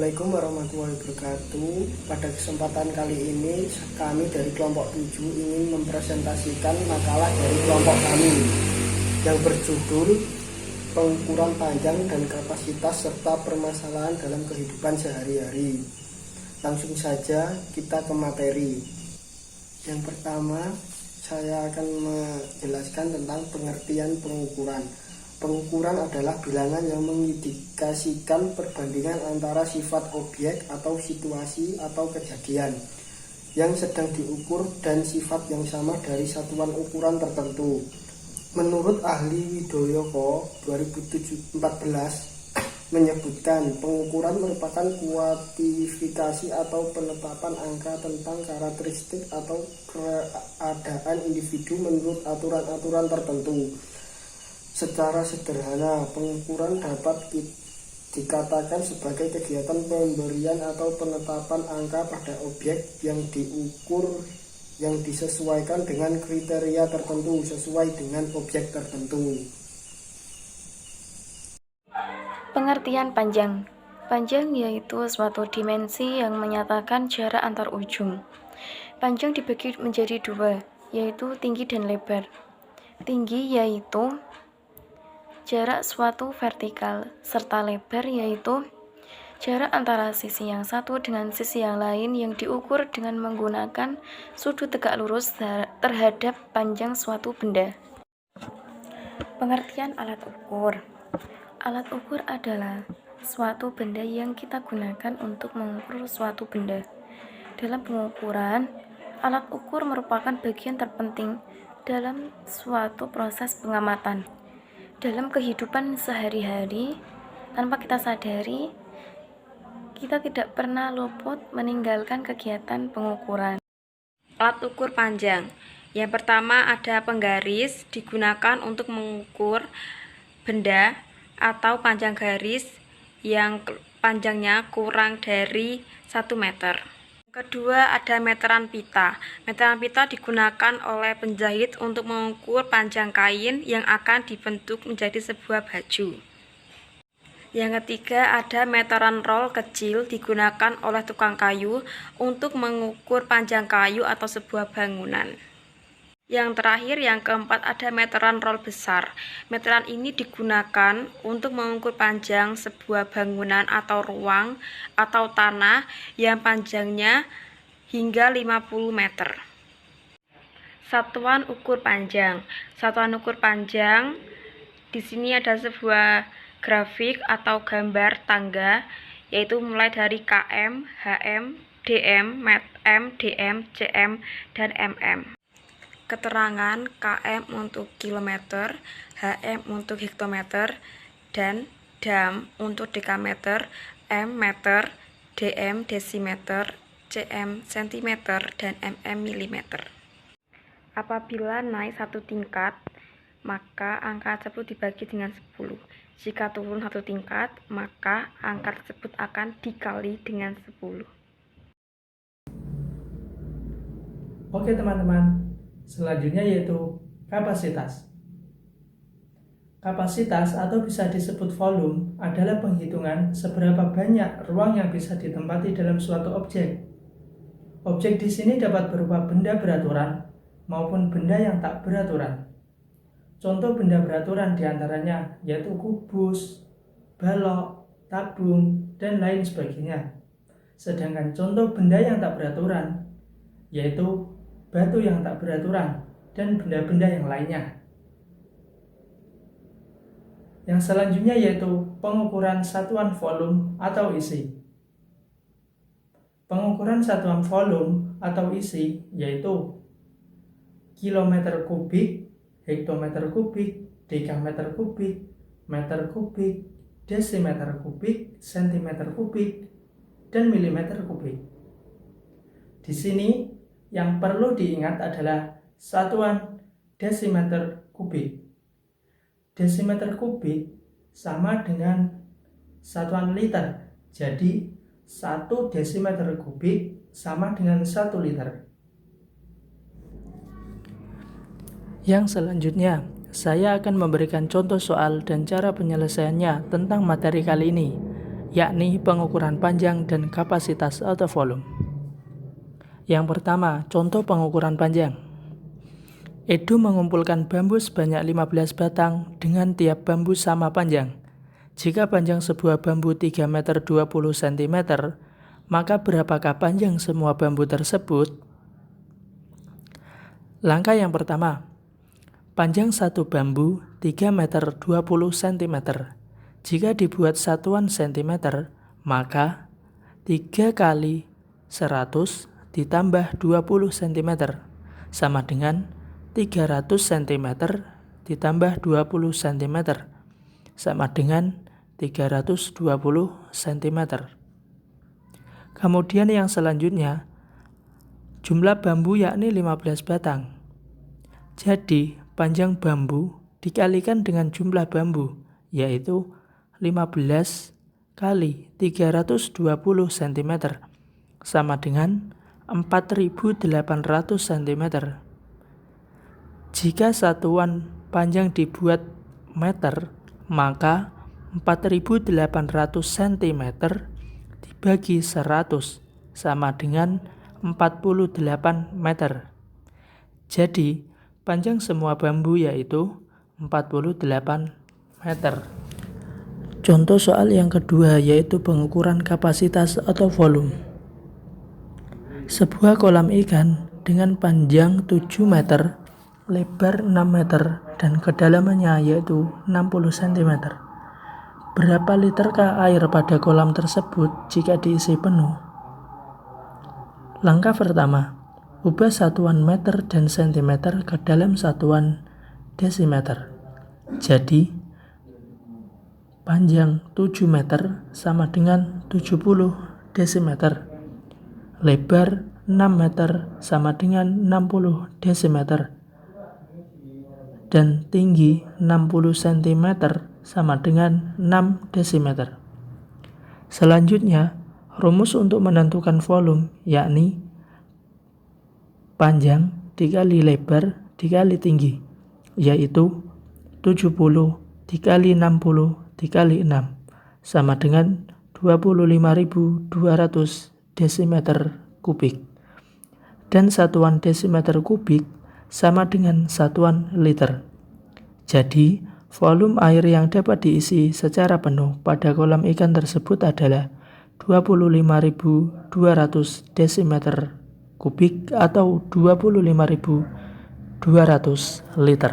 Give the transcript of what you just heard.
Assalamualaikum warahmatullahi wabarakatuh. Pada kesempatan kali ini kami dari kelompok 7 ingin mempresentasikan makalah dari kelompok kami yang berjudul pengukuran panjang dan kapasitas serta permasalahan dalam kehidupan sehari-hari. Langsung saja kita ke materi. Yang pertama, saya akan menjelaskan tentang pengertian pengukuran. Pengukuran adalah bilangan yang mengindikasikan perbandingan antara sifat objek atau situasi atau kejadian yang sedang diukur dan sifat yang sama dari satuan ukuran tertentu. Menurut ahli Widoyoko 2014 menyebutkan pengukuran merupakan kuantifikasi atau penetapan angka tentang karakteristik atau keadaan individu menurut aturan-aturan tertentu. Secara sederhana, pengukuran dapat dikatakan sebagai kegiatan pemberian atau penetapan angka pada objek yang diukur yang disesuaikan dengan kriteria tertentu sesuai dengan objek tertentu. Pengertian panjang. Panjang yaitu suatu dimensi yang menyatakan jarak antar ujung. Panjang dibagi menjadi dua, yaitu tinggi dan lebar. Tinggi yaitu jarak suatu vertikal, serta lebar yaitu jarak antara sisi yang satu dengan sisi yang lain yang diukur dengan menggunakan sudut tegak lurus terhadap panjang suatu benda. Pengertian alat ukur. Alat ukur adalah suatu benda yang kita gunakan untuk mengukur suatu benda. Dalam pengukuran, alat ukur merupakan bagian terpenting dalam suatu proses pengamatan. Dalam kehidupan sehari-hari, tanpa kita sadari, kita tidak pernah luput meninggalkan kegiatan pengukuran. Alat ukur panjang. Yang pertama ada penggaris, digunakan untuk mengukur benda atau panjang garis yang panjangnya kurang dari 1 meter. Kedua ada meteran pita. Meteran pita digunakan oleh penjahit untuk mengukur panjang kain yang akan dibentuk menjadi sebuah baju. Yang ketiga ada meteran roll kecil digunakan oleh tukang kayu untuk mengukur panjang kayu atau sebuah bangunan. Yang terakhir, yang keempat ada meteran roll besar. Meteran ini digunakan untuk mengukur panjang sebuah bangunan atau ruang atau tanah yang panjangnya hingga 50 meter. Satuan ukur panjang. Satuan ukur panjang di sini ada sebuah grafik atau gambar tangga, yaitu mulai dari km, hm, dm, m, dm, cm, dan mm. Keterangan km untuk kilometer, hm untuk hektometer, dan dam untuk dekameter, m meter, dm desimeter, cm sentimeter, dan mm milimeter. Apabila naik satu tingkat, maka angka tersebut dibagi dengan 10. Jika turun satu tingkat, maka angka tersebut akan dikali dengan 10. Oke teman-teman, selanjutnya yaitu kapasitas. Kapasitas atau bisa disebut volume adalah penghitungan seberapa banyak ruang yang bisa ditempati dalam suatu objek. Objek di sini dapat berupa benda beraturan maupun benda yang tak beraturan. Contoh benda beraturan diantaranya yaitu kubus, balok, tabung, dan lain sebagainya. Sedangkan contoh benda yang tak beraturan yaitu batu yang tak beraturan dan benda-benda yang lainnya. Yang selanjutnya yaitu pengukuran satuan volume atau isi. Pengukuran satuan volume atau isi yaitu kilometer kubik, hektometer kubik, dekameter kubik, meter kubik, desimeter kubik, sentimeter kubik, dan milimeter kubik. Di sini yang perlu diingat adalah satuan desimeter kubik. Desimeter kubik sama dengan satuan liter. Jadi 1 desimeter kubik sama dengan 1 liter. Yang selanjutnya, saya akan memberikan contoh soal dan cara penyelesaiannya tentang materi kali ini. yakni pengukuran panjang dan kapasitas atau volume. Yang pertama, contoh pengukuran panjang. Edo mengumpulkan bambu sebanyak 15 batang dengan tiap bambu sama panjang. Jika panjang sebuah bambu 3 meter 20 cm, maka berapakah panjang semua bambu tersebut? Langkah yang pertama, panjang satu bambu 3 meter 20 cm. Jika dibuat satuan cm, maka 3 kali 100 ditambah 20 cm sama dengan 300 cm ditambah 20 cm sama dengan 320 cm. Kemudian yang selanjutnya, jumlah bambu yakni 15 batang. Jadi, panjang bambu dikalikan dengan jumlah bambu, yaitu 15 kali 320 cm, sama dengan 4.800 cm. Jika satuan panjang dibuat meter, maka 4.800 cm dibagi 100, sama dengan 48 meter. Jadi, panjang semua bambu yaitu 48 meter. Contoh soal yang kedua yaitu pengukuran kapasitas atau volume. Sebuah kolam ikan dengan panjang 7 meter, lebar 6 meter, dan kedalamannya yaitu 60 cm. Berapa literkah air pada kolam tersebut jika diisi penuh? Langkah pertama, ubah satuan meter dan sentimeter ke dalam satuan desimeter. Jadi, panjang 7 meter sama dengan 70 desimeter. Lebar 6 meter sama dengan 60 desimeter. Dan tinggi 60 cm sama dengan 6 desimeter. Selanjutnya, rumus untuk menentukan volume yakni panjang dikali lebar dikali tinggi, yaitu 70 dikali 60 dikali 6 sama dengan 25.200 desimeter kubik. Dan satuan desimeter kubik sama dengan satuan liter. Jadi, volume air yang dapat diisi secara penuh pada kolam ikan tersebut adalah 25.200 desimeter kubik atau 25.200 liter.